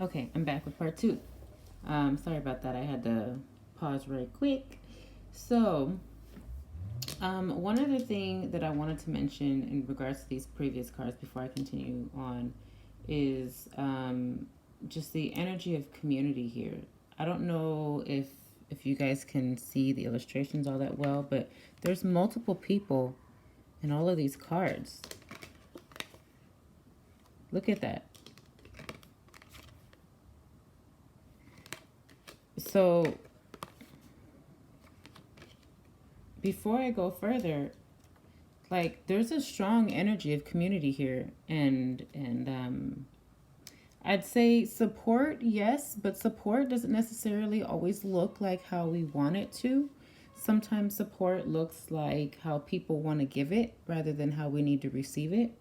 Okay, I'm back with part two. Sorry about that. I had to pause right quick. So, one other thing that I wanted to mention in regards to these previous cards before I continue on is just the energy of community here. I don't know if you guys can see the illustrations all that well, but there's multiple people in all of these cards. Look at that. So before I go further, like there's a strong energy of community here, and I'd say support, yes, but support doesn't necessarily always look like how we want it to. Sometimes support looks like how people want to give it rather than how we need to receive it.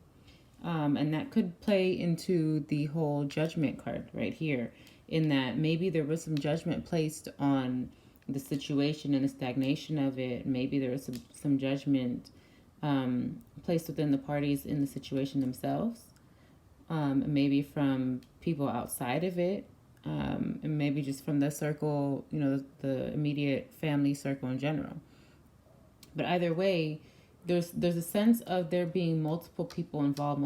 And that could play into the whole judgment card right here, in that maybe there was some judgment placed on the situation and the stagnation of it. Maybe there was some judgment placed within the parties in the situation themselves, maybe from people outside of it, and maybe just from the circle, the immediate family circle in general. But either way, there's a sense of there being multiple people involved,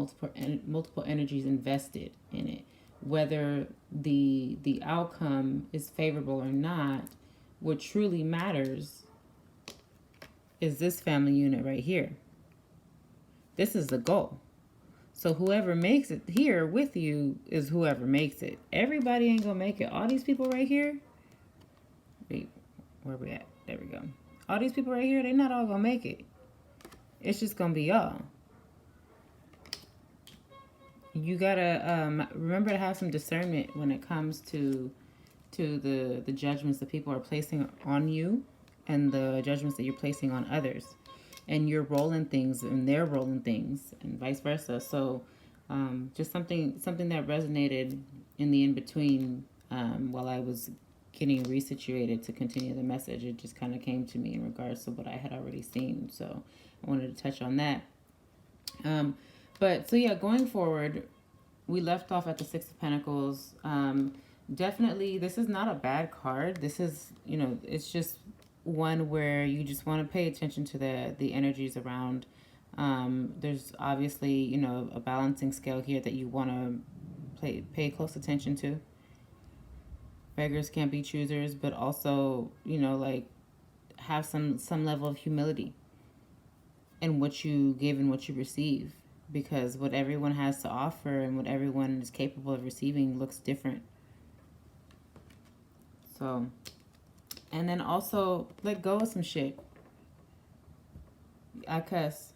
multiple energies invested in it. Whether the outcome is favorable or not, what truly matters is this family unit right here. This is the goal. So whoever makes it here with you is whoever makes it. Everybody ain't gonna make it. All these people right here, wait, where we at? There we go. All these people right here, they're not all gonna make it. It's just gonna be y'all. You gotta remember to have some discernment when it comes to the judgments that people are placing on you and the judgments that you're placing on others. And you're rolling things and they're rolling things and vice versa. So just something that resonated in the in between while I was getting resituated to continue the message. It just kind of came to me in regards to what I had already seen. So I wanted to touch on that. But so yeah, going forward, we left off at the Six of Pentacles. Definitely, this is not a bad card. This is, it's just one where you just want to pay attention to the energies around. There's obviously, a balancing scale here that you want to pay close attention to. Beggars can't be choosers, but also, like have some level of humility in what you give and what you receive, because what everyone has to offer and what everyone is capable of receiving looks different. So, and then also let go of some shit. I cuss.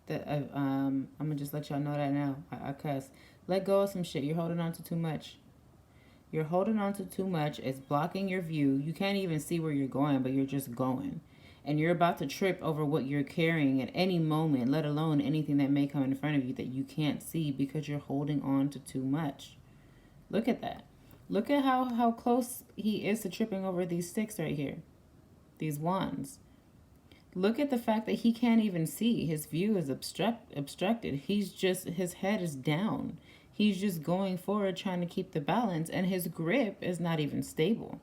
That I'm gonna just let y'all know that now. I cuss. Let go of some shit. You're holding on to too much. You're holding on to too much. It's blocking your view. You can't even see where you're going, but you're just going. And you're about to trip over what you're carrying at any moment, let alone anything that may come in front of you that you can't see because you're holding on to too much. Look at that. Look at how close he is to tripping over these sticks right here, these wands. Look at the fact that he can't even see. His view is obstructed. His head is down. He's just going forward trying to keep the balance, and his grip is not even stable.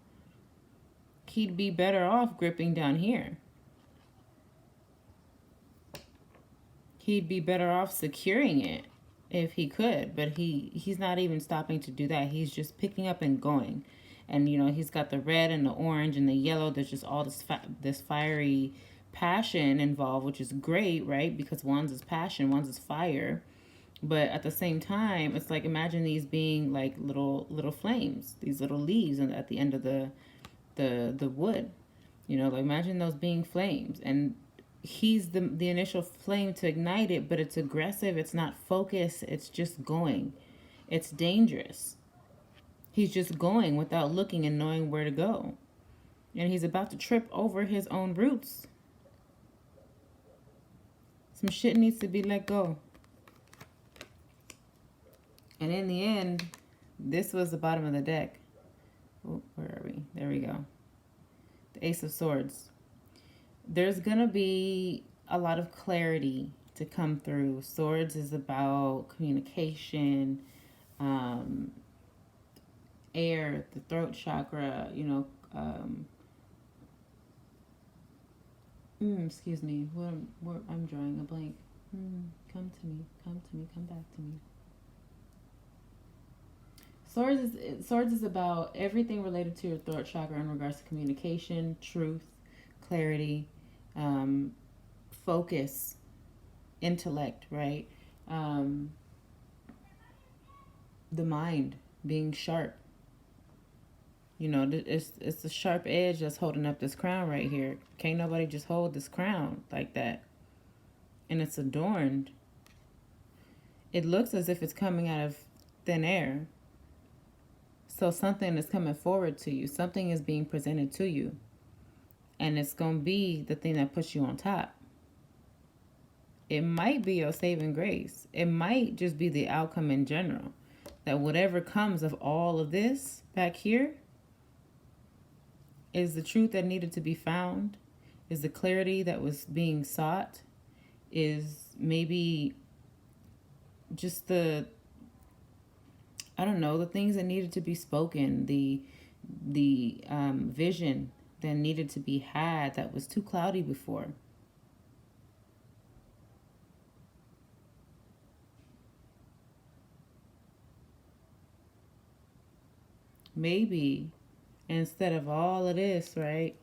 He'd be better off gripping down here. He'd be better off securing it if he could, but he's not even stopping to do that. He's just picking up and going. And he's got the red and the orange and the yellow. There's just all this fiery passion involved, which is great, right? Because one's is passion, one's is fire. But at the same time, it's like, imagine these being like little flames, these little leaves at the end of the wood. Like imagine those being flames, and he's the initial flame to ignite it, but it's aggressive, it's not focused, it's just going. It's dangerous. He's just going without looking and knowing where to go. And he's about to trip over his own roots. Some shit needs to be let go. And in the end, this was the bottom of the deck. Oh, where are we? There we go. The Ace of Swords. There's going to be a lot of clarity to come through. Swords is about communication, air, the throat chakra, you know, excuse me, I'm drawing a blank. Come to me, come to me, come back to me. Swords is about everything related to your throat chakra in regards to communication, truth, clarity, um, focus, intellect, right? Um, the mind being sharp. You know, it's a sharp edge that's holding up this crown right here. Can't nobody just hold this crown like that. And it's adorned. It looks as if it's coming out of thin air. So something is coming forward to you. Something is being presented to you. And it's going to be the thing that puts you on top. It might be your saving grace. It might just be the outcome in general. That whatever comes of all of this back here is the truth that needed to be found, is the clarity that was being sought, is maybe just the, I don't know, the things that needed to be spoken, the vision that needed to be had that was too cloudy before. Maybe instead of all of this, right?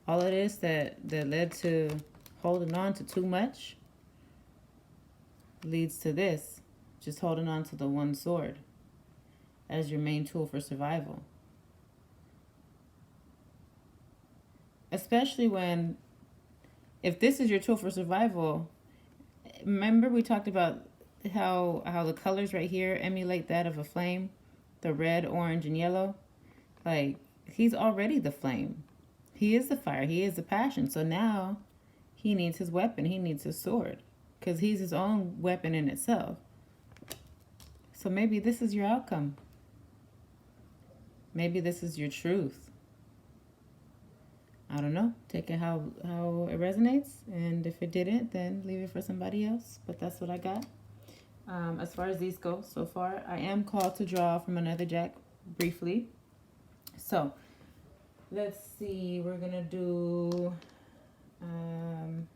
All of this that led to holding on to too much leads to this. Just holding on to the one sword as your main tool for survival. Especially when, if this is your tool for survival, remember we talked about how the colors right here emulate that of a flame, the red, orange, and yellow. Like, he's already the flame. He is the fire. He is the passion. So now he needs his weapon. He needs his sword because he's his own weapon in itself. So maybe this is your outcome. Maybe this is your truth. I don't know. Take it how it resonates. And if it didn't, then leave it for somebody else. But that's what I got. As far as these go so far, I am called to draw from another deck briefly. So let's see. We're going to do... I'm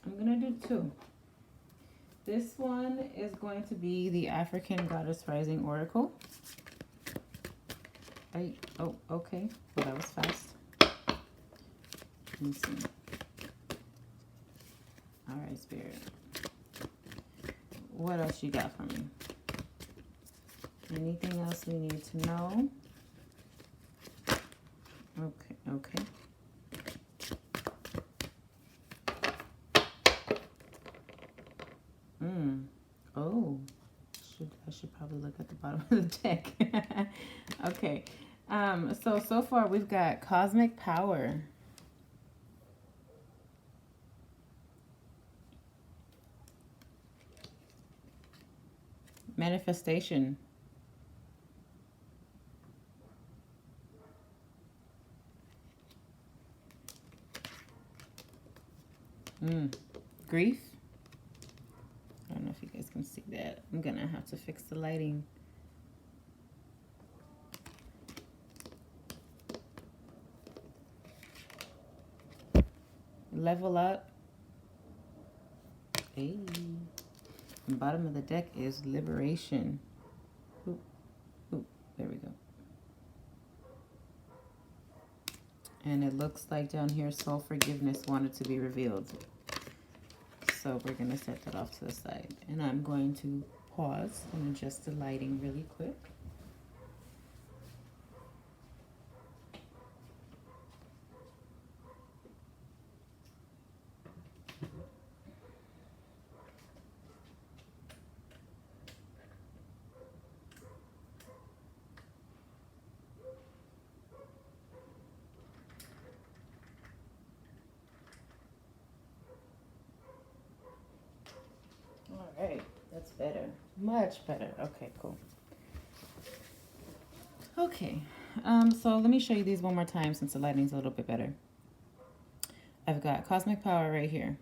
going to do two. This one is going to be the African Goddess Rising Oracle. Oh, okay. Well, that was fast. Let me see. All right, Spirit. What else you got for me? Anything else we need to know? Okay. Oh, I should probably look at the bottom of the deck. Okay. So far we've got Cosmic Power. Manifestation. Grief. I don't know if you guys can see that. I'm gonna have to fix the lighting. Level up. Hey. The bottom of the deck is liberation. Ooh, there we go. And it looks like down here soul forgiveness wanted to be revealed. So we're going to set that off to the side. And I'm going to pause and adjust the lighting really quick. All right, that's better. Much better. Okay, cool. Okay, so let me show you these one more time since the lighting's a little bit better. I've got Cosmic Power right here.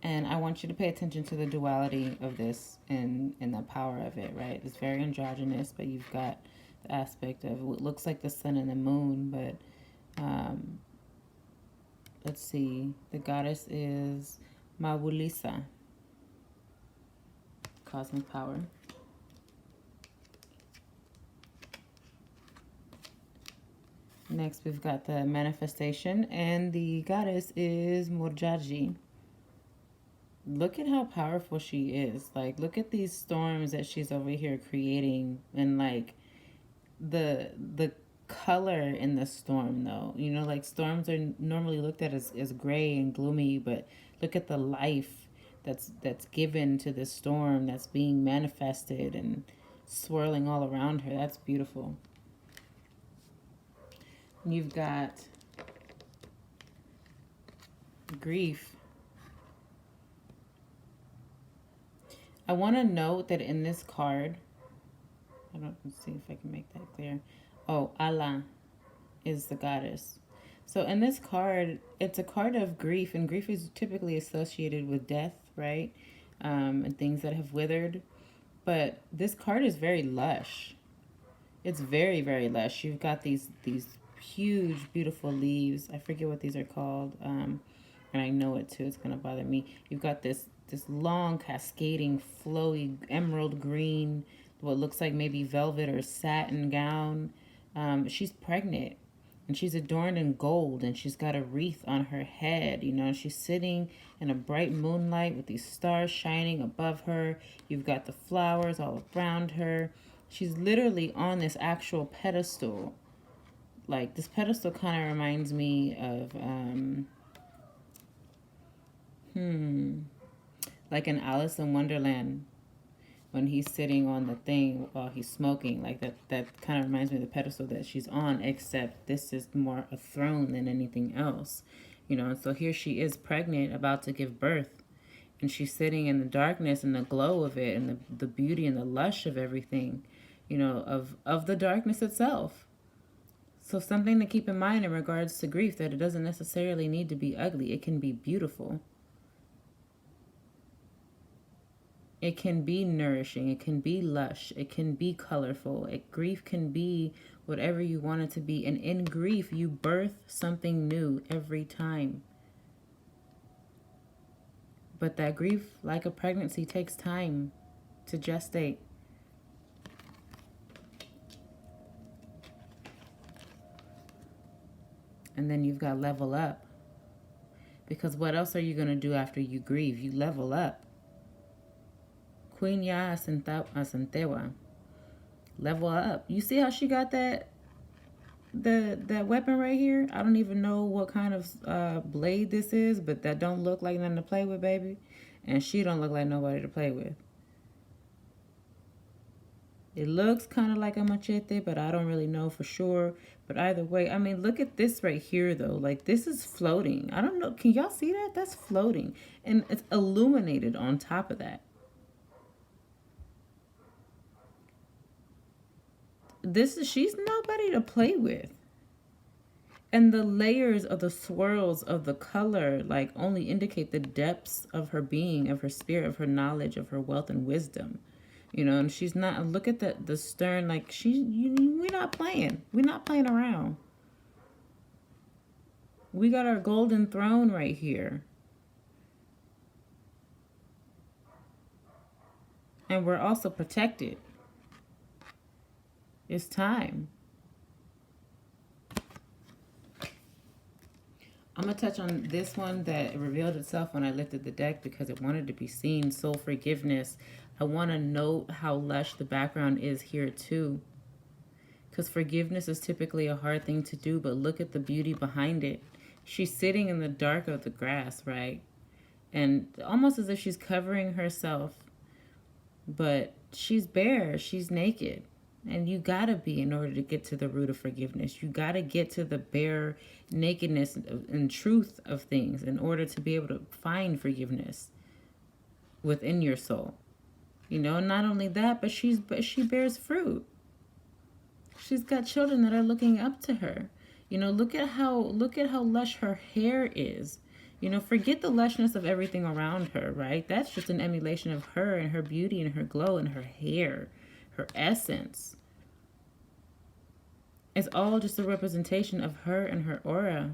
And I want you to pay attention to the duality of this and the power of it, right? It's very androgynous, but you've got the aspect of what looks like the sun and the moon, but let's see. The goddess is Mawulisa, cosmic power. Next, we've got the manifestation, and the goddess is Murjaji. Look at how powerful she is. Like, look at these storms that she's over here creating, and like the color in the storm, though. You know, like storms are normally looked at as gray and gloomy, but look at the life that's given to the storm that's being manifested and swirling all around her. That's beautiful. You've got grief. I want to note that in this card, let's see if I can make that clear. Oh, Allah is the goddess. So in this card, it's a card of grief, and grief is typically associated with death, right? And things that have withered. But this card is very lush. It's very, very lush. You've got these huge, beautiful leaves. I forget what these are called. And I know it too. It's gonna bother me. You've got this long, cascading, flowy, emerald green, what looks like maybe velvet or satin gown. She's pregnant, and she's adorned in gold, and she's got a wreath on her head. You know, she's sitting in a bright moonlight with these stars shining above her. You've got the flowers all around her. She's literally on this actual pedestal. Like, this pedestal kind of reminds me of like in Alice in Wonderland, when he's sitting on the thing while he's smoking. Like, that kind of reminds me of the pedestal that she's on, except this is more a throne than anything else. You know, and so here she is pregnant, about to give birth, and she's sitting in the darkness and the glow of it, and the beauty and the lush of everything, you know, of the darkness itself. So something to keep in mind in regards to grief, that it doesn't necessarily need to be ugly. It can be beautiful. It can be nourishing. It can be lush. It can be colorful. Grief can be whatever you want it to be. And in grief, you birth something new every time. But that grief, like a pregnancy, takes time to gestate. And then you've got level up. Because what else are you going to do after you grieve? You level up. Queen Ya Asantewa. Level up. You see how she got that weapon right here? I don't even know what kind of blade this is, but that don't look like nothing to play with, baby. And she don't look like nobody to play with. It looks kind of like a machete, but I don't really know for sure. But either way, I mean, look at this right here, though. Like, this is floating. I don't know. Can y'all see that? That's floating. And it's illuminated on top of that. She's nobody to play with. And the layers of the swirls of the color, like, only indicate the depths of her being, of her spirit, of her knowledge, of her wealth and wisdom. You know, and she's not, look at the stern, like, we're not playing. We're not playing around. We got our golden throne right here. And we're also protected. It's time. I'm going to touch on this one that revealed itself when I lifted the deck because it wanted to be seen. Soul forgiveness. I want to note how lush the background is here too. Because forgiveness is typically a hard thing to do, but look at the beauty behind it. She's sitting in the dark of the grass, right? And almost as if she's covering herself, but she's bare, she's naked. And you gotta be in order to get to the root of forgiveness. You gotta get to the bare nakedness and truth of things in order to be able to find forgiveness within your soul. You know, not only that, but she bears fruit. She's got children that are looking up to her. You know, look at how lush her hair is. You know, forget the lushness of everything around her, right? That's just an emulation of her and her beauty and her glow and her hair, her essence. It's all just a representation of her and her aura.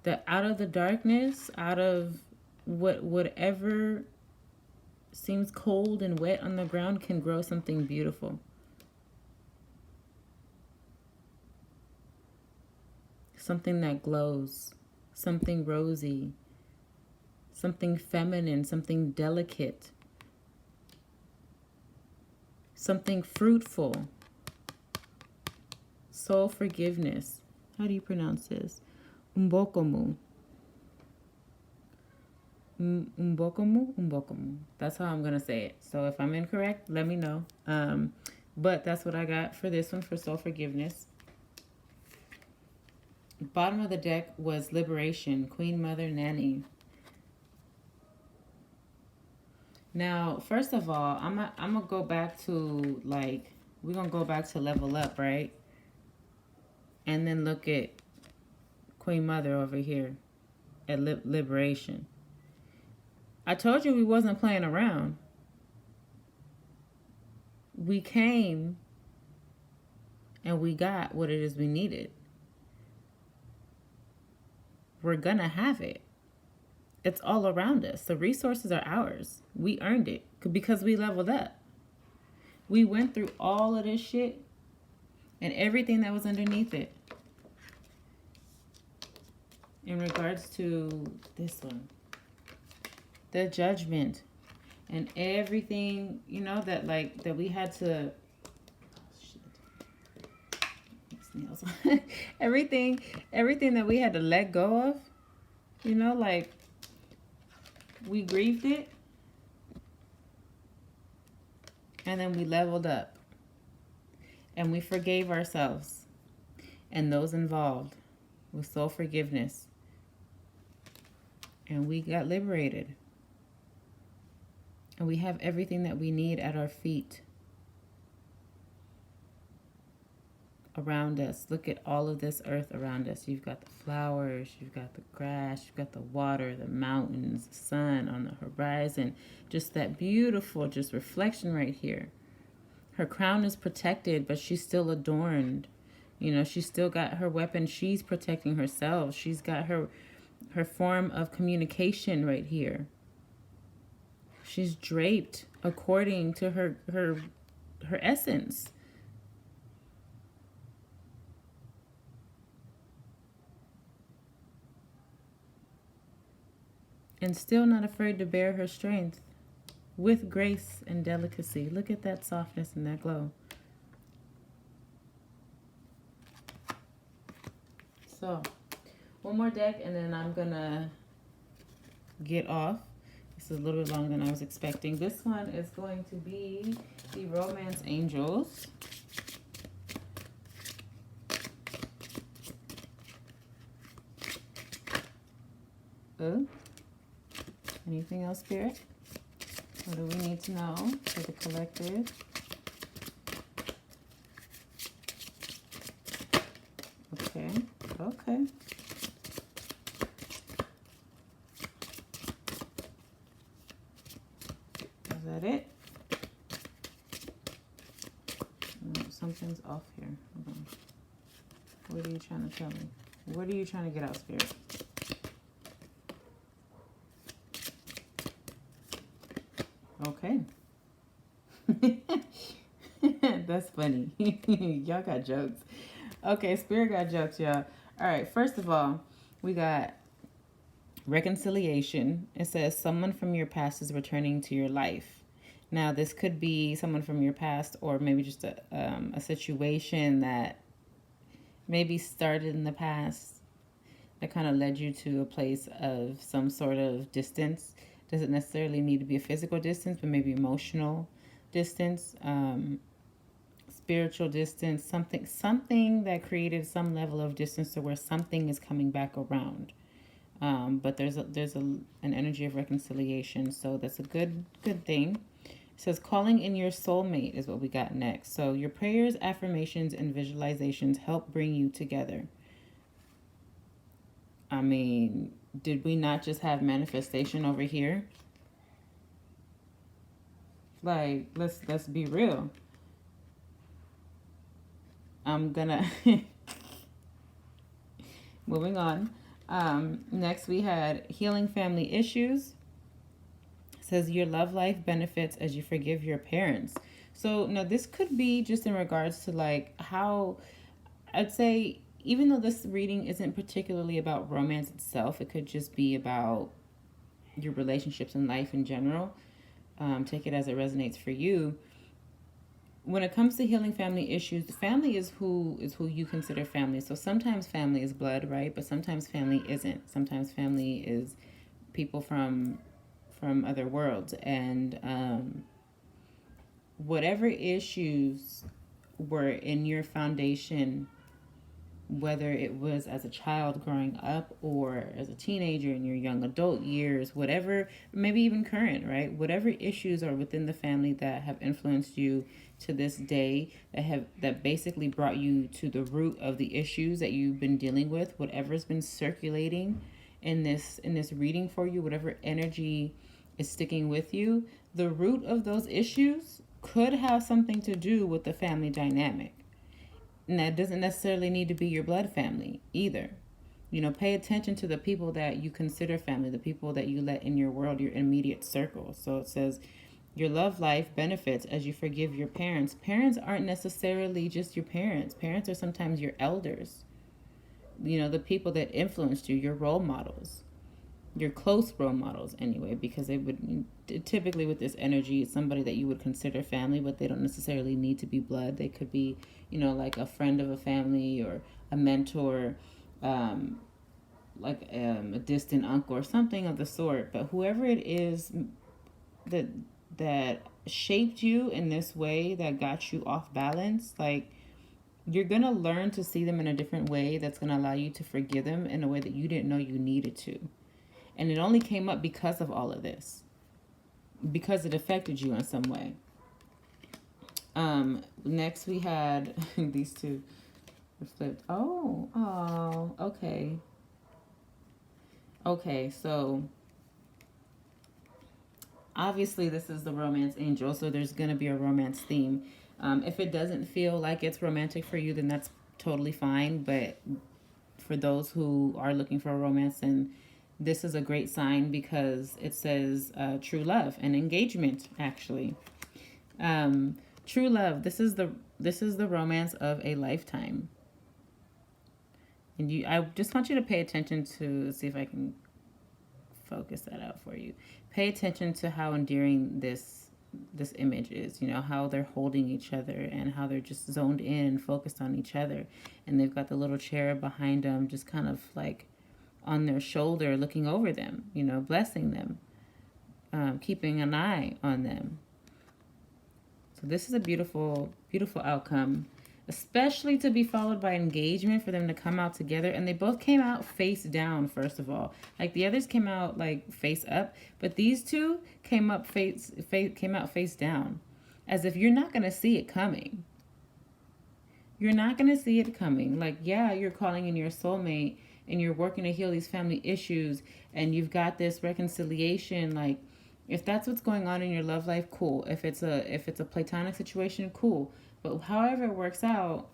That out of the darkness, out of whatever seems cold and wet on the ground can grow something beautiful. Something that glows, something rosy, something feminine, something delicate, something fruitful. Soul forgiveness. How do you pronounce this? Umbokomu. Umbokomu. That's how I'm going to say it. So if I'm incorrect, let me know. But that's what I got for this one, for soul forgiveness. Bottom of the deck was liberation, Queen Mother Nanny. Now, first of all, I'm gonna go back to, like, we're gonna go back to level up, right? And then look at Queen Mother over here at liberation. I told you we wasn't playing around. We came and we got what it is we needed. We're gonna have it. It's all around us. The resources are ours. We earned it because we leveled up. We went through all of this shit and everything that was underneath it. In regards to this one, the judgment and everything, you know, that like that we had to everything that we had to let go of, you know, like we grieved it and then we leveled up and we forgave ourselves and those involved with soul forgiveness, and we got liberated, and we have everything that we need at our feet. Around us, look at all of this earth around us. You've got the flowers, you've got the grass, you've got the water, the mountains, the sun on the horizon, just that beautiful just reflection right here. Her crown is protected, but she's still adorned. You know, she's still got her weapon. She's protecting herself. She's got her form of communication right here. She's draped according to her essence. And still not afraid to bear her strength with grace and delicacy. Look at that softness and that glow. So, one more deck and then I'm gonna get off. This is a little bit longer than I was expecting. This one is going to be the Romance Angels. Oh. Anything else, Spirit? What do we need to know for the collective? Okay, okay. Is that it? No, something's off here. Hold on. What are you trying to tell me? What are you trying to get out, Spirit? Okay. That's funny. Y'all got jokes. Okay, Spirit got jokes, y'all. All right, first of all, we got reconciliation. It says someone from your past is returning to your life. Now, this could be someone from your past or maybe just a situation that maybe started in the past that kind of led you to a place of some sort of distance. Doesn't necessarily need to be a physical distance, but maybe emotional distance, spiritual distance, something that created some level of distance to where something is coming back around. But there's an energy of reconciliation, so that's a good thing. It says calling in your soulmate is what we got next. So your prayers, affirmations, and visualizations help bring you together. I mean, did we not just have manifestation over here? Like, let's be real. I'm gonna moving on. Next we had healing family issues. It says your love life benefits as you forgive your parents. So now this could be just in regards to like how I'd say, even though this reading isn't particularly about romance itself, it could just be about your relationships in life in general. Take it as it resonates for you. When it comes to healing family issues, family is who you consider family. So sometimes family is blood, right? But sometimes family isn't. Sometimes family is people from other worlds, and whatever issues were in your foundation, whether it was as a child growing up or as a teenager in your young adult years, whatever, maybe even current, right? Whatever issues are within the family that have influenced you to this day, that basically brought you to the root of the issues that you've been dealing with, whatever's been circulating in this reading for you, whatever energy is sticking with you, the root of those issues could have something to do with the family dynamic. And that doesn't necessarily need to be your blood family either. Pay attention to the people that you consider family, the people that you let in your world, your immediate circle. So it says your love life benefits as you forgive your parents. Parents aren't necessarily just your parents. Parents are sometimes your elders. The people that influenced you, your role models, your close role models anyway, because they would typically, with this energy, it's somebody that you would consider family, but they don't necessarily need to be blood. They could be, like a friend of a family or a mentor, a distant uncle or something of the sort. But whoever it is that shaped you in this way, that got you off balance, like, you're going to learn to see them in a different way that's going to allow you to forgive them in a way that you didn't know you needed to. And it only came up because of all of this, because it affected you in some way. Next we had these two flipped. Oh, okay. Okay, so obviously this is the romance angel, so there's going to be a romance theme. If it doesn't feel like it's romantic for you, then that's totally fine. But for those who are looking for a romance, and this is a great sign because it says true love and engagement. Actually, true love. This is the romance of a lifetime. And I just want you to pay attention to see if I can focus that out for you. Pay attention to how endearing this image is, how they're holding each other and how they're just zoned in and focused on each other. And they've got the little chair behind them, just kind of like on their shoulder, looking over them, blessing them, keeping an eye on them. So this is a beautiful, beautiful outcome, especially to be followed by engagement, for them to come out together. And they both came out face down, first of all. Like the others came out like face up, but these two came out face down, as if you're not going to see it coming. You're not going to see it coming. Like, yeah, you're calling in your soulmate and you're working to heal these family issues and you've got this reconciliation. Like, if that's what's going on in your love life, cool. If it's a platonic situation, cool. But however it works out,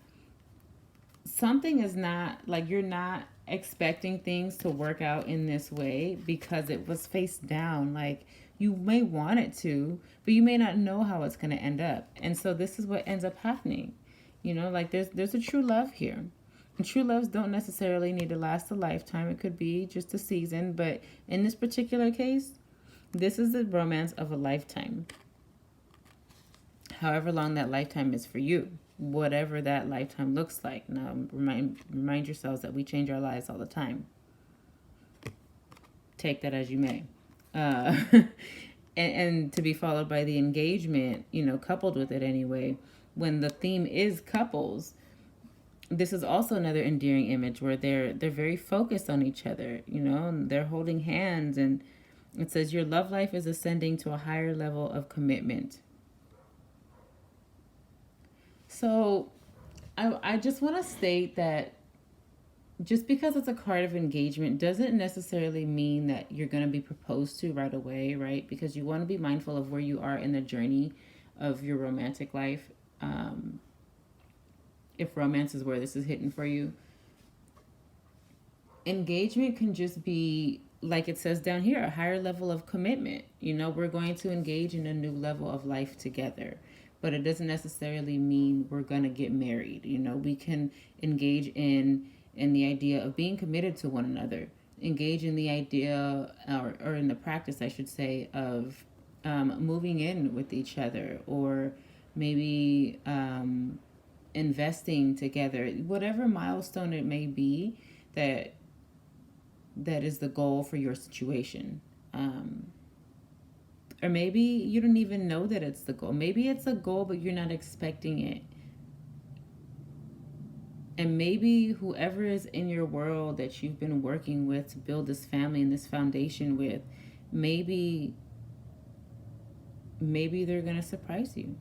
something is not, like, you're not expecting things to work out in this way because it was face down. Like, you may want it to, but you may not know how it's going to end up. And so this is what ends up happening. Like, there's a true love here. And true loves don't necessarily need to last a lifetime. It could be just a season. But in this particular case, this is the romance of a lifetime. However long that lifetime is for you, whatever that lifetime looks like. Now, remind yourselves that we change our lives all the time. Take that as you may. And to be followed by the engagement, coupled with it anyway. When the theme is couples, this is also another endearing image where they're very focused on each other, and they're holding hands, and it says your love life is ascending to a higher level of commitment. So I just want to state that just because it's a card of engagement doesn't necessarily mean that you're going to be proposed to right away, right? Because you want to be mindful of where you are in the journey of your romantic life. Um, if romance is where this is hitting for you, engagement can just be, like it says down here, a higher level of commitment. You know, we're going to engage in a new level of life together, but it doesn't necessarily mean we're going to get married. You know, we can engage in the idea of being committed to one another, engage in the idea, or in the practice I should say, of moving in with each other, or maybe investing together, whatever milestone it may be that is the goal for your situation. Or maybe you don't even know that it's the goal. Maybe it's a goal, but you're not expecting it. And maybe whoever is in your world that you've been working with to build this family and this foundation with, maybe they're going to surprise you.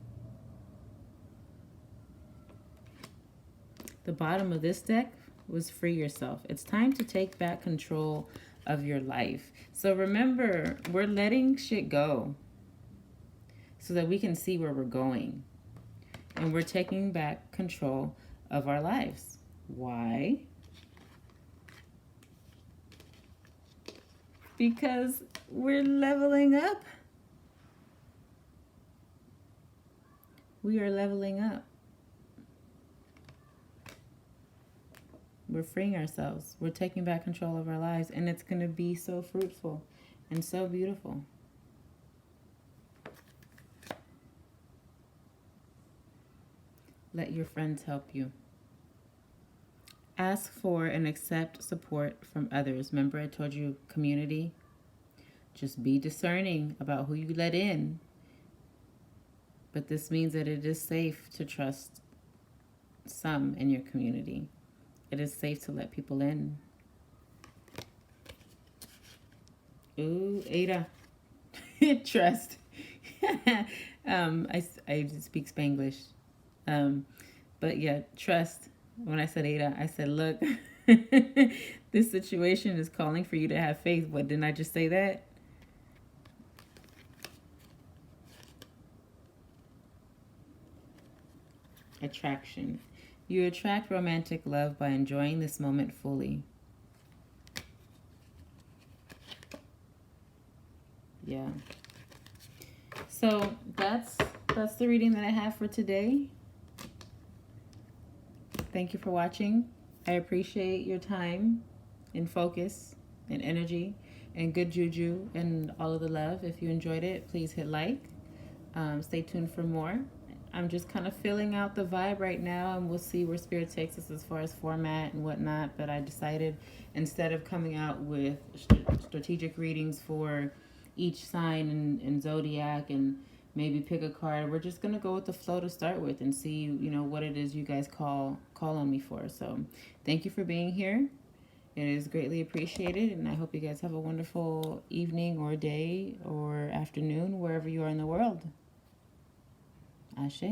The bottom of this deck was free yourself. It's time to take back control of your life. So remember, we're letting shit go so that we can see where we're going. And we're taking back control of our lives. Why? Because we're leveling up. We are leveling up. We're freeing ourselves. We're taking back control of our lives, and it's going to be so fruitful and so beautiful. Let your friends help you. Ask for and accept support from others. Remember I told you community? Just be discerning about who you let in. But this means that it is safe to trust some in your community. It is safe to let people in. Ooh, Ada. Trust. I speak Spanglish. But yeah, trust. When I said Ada, I said, look, this situation is calling for you to have faith. What, didn't I just say that? Attraction. You attract romantic love by enjoying this moment fully. Yeah. So that's the reading that I have for today. Thank you for watching. I appreciate your time and focus and energy and good juju and all of the love. If you enjoyed it, please hit like. Stay tuned for more. I'm just kind of filling out the vibe right now, and we'll see where Spirit takes us as far as format and whatnot. But I decided, instead of coming out with strategic readings for each sign and zodiac and maybe pick a card, we're just gonna go with the flow to start with and see, you know, what it is you guys call on me for. So thank you for being here. It is greatly appreciated, and I hope you guys have a wonderful evening or day or afternoon wherever you are in the world. Ashe.